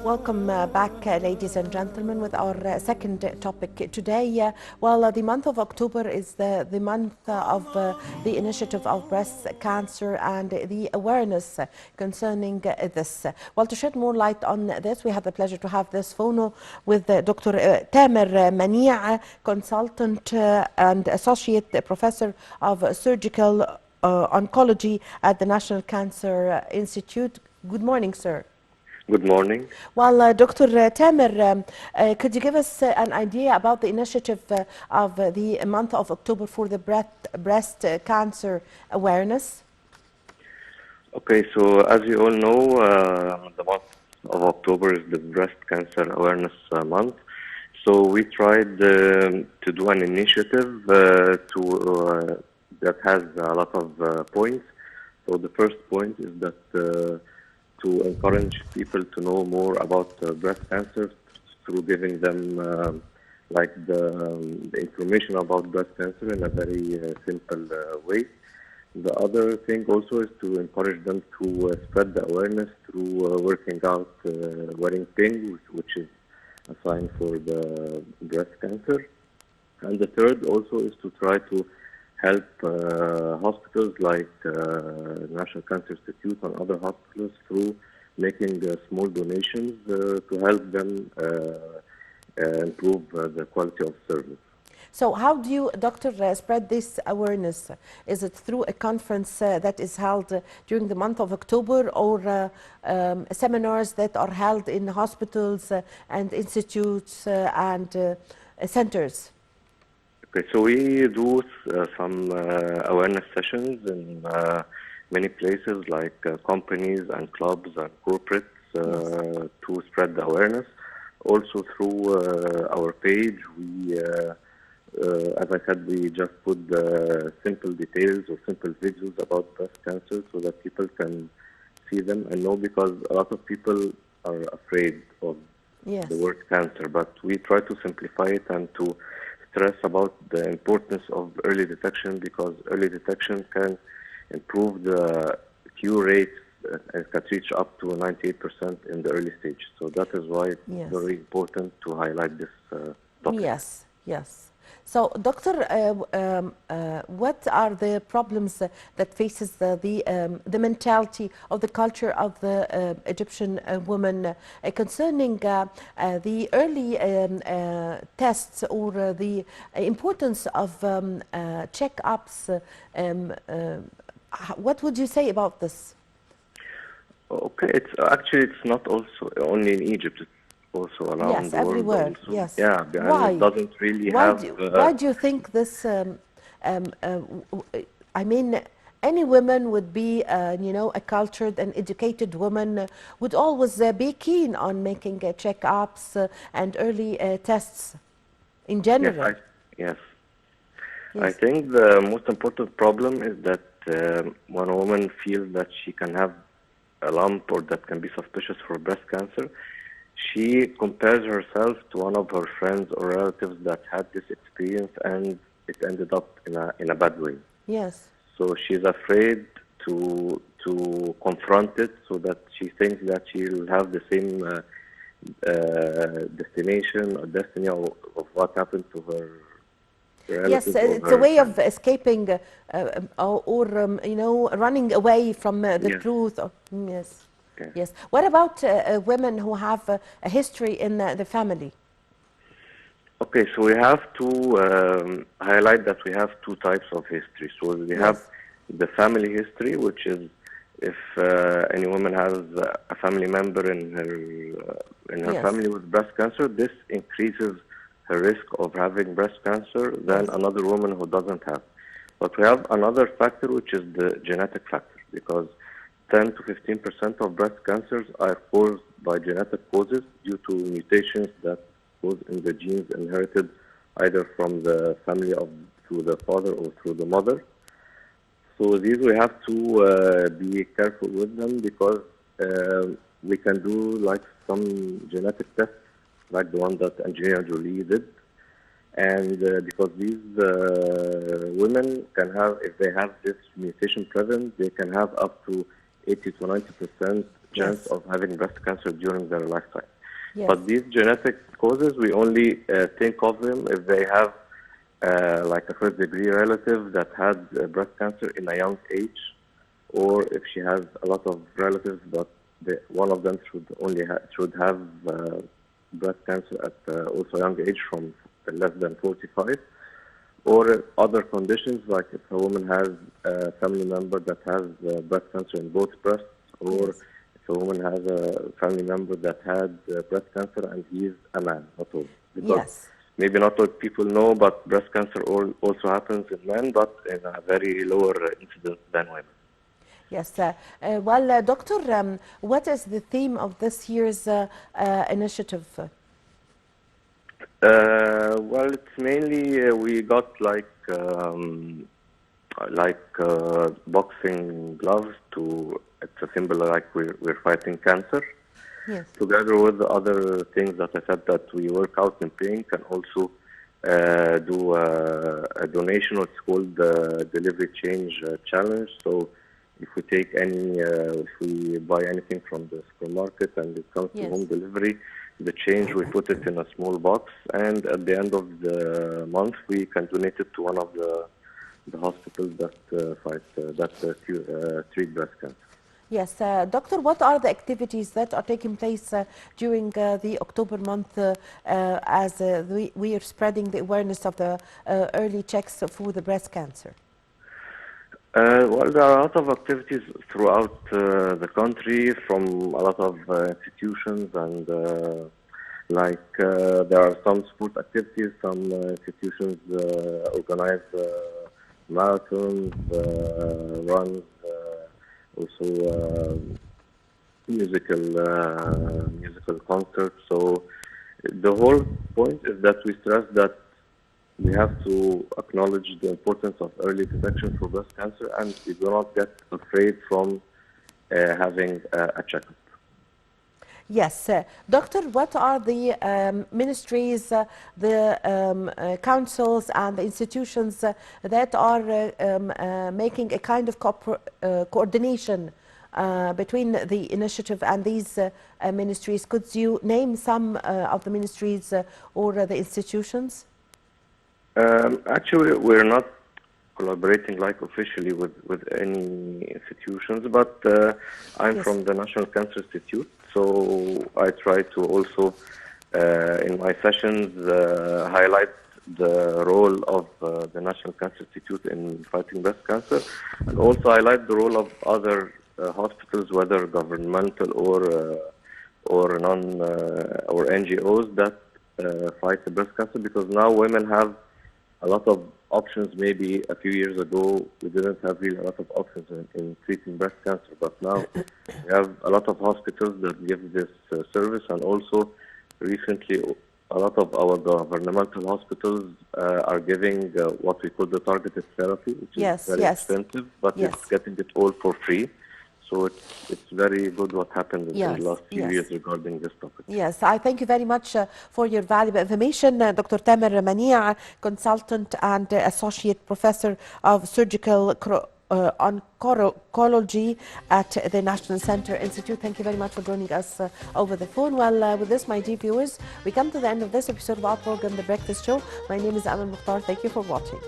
Welcome back, ladies and gentlemen, with our second topic today. The month of October is the month of the initiative of breast cancer and the awareness concerning this. To shed more light on this, we have the pleasure to have this phone with Dr. Tamer Manie, consultant and associate professor of surgical oncology at the National Cancer Institute. Good morning, sir. Good morning. Dr. Tamer, could you give us an idea about the initiative of the month of October for the breast cancer awareness? Okay, so as you all know, the month of October is the breast cancer awareness month. So we tried to do an initiative that has a lot of points. So the first point is that to encourage people to know more about breast cancer through giving them the information about breast cancer in a very simple way. The other thing also is to encourage them to spread the awareness through working out, wearing pink, which is a sign for the breast cancer. And the third also is to try to help hospitals like National Cancer Institute and other hospitals through making small donations to help them improve the quality of service. So how do you, doctor, spread this awareness? Is it through a conference that is held during the month of October, or seminars that are held in hospitals and institutes and centers? Okay, so we do some awareness sessions in many places like companies and clubs and corporates to spread the awareness. Also through our page, we, as I said, we just put simple details or simple videos about breast cancer so that people can see them and know, because a lot of people are afraid of the word cancer, but we try to simplify it and to stress about the importance of early detection, because early detection can improve the cure rate and can reach up to 98% in the early stage. So that is why it's very important to highlight this topic. Yes, yes. So, doctor, what are the problems that faces the mentality of the culture of the Egyptian woman concerning the early tests or the importance of checkups? What would you say about this? Okay, it's not also only in Egypt. It's also around the world. Everywhere. Also. Yes. Yeah, Why? And it doesn't really why do you think this? I mean, any woman would be, a cultured and educated woman would always be keen on making checkups and early tests in general. Yes. I think the most important problem is that when a woman feels that she can have a lump or that can be suspicious for breast cancer, she compares herself to one of her friends or relatives that had this experience, and it ended up in a bad way. Yes. So she's afraid to confront it, so that she thinks that she'll have the same destination or destiny of what happened to her. Yes, it's a way of escaping or running away from the truth. Yes. Okay. Yes. What about women who have a history in the family? Okay, so we have to highlight that we have two types of history. So we have the family history, which is if any woman has a family member in her family with breast cancer, this increases her risk of having breast cancer than another woman who doesn't have. But we have another factor, which is the genetic factor, because 10 to 15% of breast cancers are caused by genetic causes due to mutations that cause in the genes inherited either from the family through the father or through the mother. So these we have to be careful with them, because we can do like some genetic tests, like the one that Angelina Jolie did, and because these women can have, if they have this mutation present, they can have up to 80 to 90% chance Yes. of having breast cancer during their lifetime. Yes. But these genetic causes, we only think of them if they have like a first degree relative that had breast cancer in a young age, or if she has a lot of relatives, but one of them should have breast cancer at also young age from less than 45, or other conditions like if a woman has a family member that has breast cancer in both breasts, or Yes. if a woman has a family member that had breast cancer and he is a man, not all. Because Yes. maybe not all people know, but breast cancer also happens in men, but in a very lower incidence than women. Yes. Doctor, what is the theme of this year's initiative? Well, it's mainly we got boxing gloves to. It's a symbol like we're fighting cancer. Yes. Together with the other things that I said, that we work out in pink and also do a donation. It's called the Delivery Change Challenge. So if we take if we buy anything from the supermarket and it comes to Yes. home delivery, the change we put it in a small box, and at the end of the month we can donate it to one of the hospitals that treat breast cancer. Yes, Doctor, what are the activities that are taking place during the October month as we are spreading the awareness of the early checks for the breast cancer? Well, there are a lot of activities throughout the country from a lot of institutions, and there are some sport activities, some institutions organize marathons, runs, also musical concerts. So the whole point is that we stress that we have to acknowledge the importance of early detection for breast cancer, and we do not get afraid from having a checkup. Yes, Doctor, what are the ministries, the councils and the institutions that are making a kind of coordination between the initiative and these ministries? Could you name some of the ministries or the institutions? Actually, we're not collaborating like officially with any institutions, but I'm Yes. from the National Cancer Institute, so I try to also in my sessions highlight the role of the National Cancer Institute in fighting breast cancer, and also highlight the role of other hospitals, whether governmental or non or NGOs that fight the breast cancer, because now women have a lot of options. Maybe a few years ago, we didn't have really a lot of options in treating breast cancer, but now we have a lot of hospitals that give this service, and also recently a lot of our governmental hospitals are giving what we call the targeted therapy, which is Yes, very yes, expensive, but yes. it's getting it all for free. So it's very good what happened in Yes, the last few yes. years regarding this topic. Yes, I thank you very much for your valuable information. Dr. Tamer Manie, consultant and associate professor of surgical oncology at the National Cancer Institute. Thank you very much for joining us over the phone. Well, with this, my dear viewers, we come to the end of this episode of our program, The Breakfast Show. My name is Amal Mukhtar. Thank you for watching.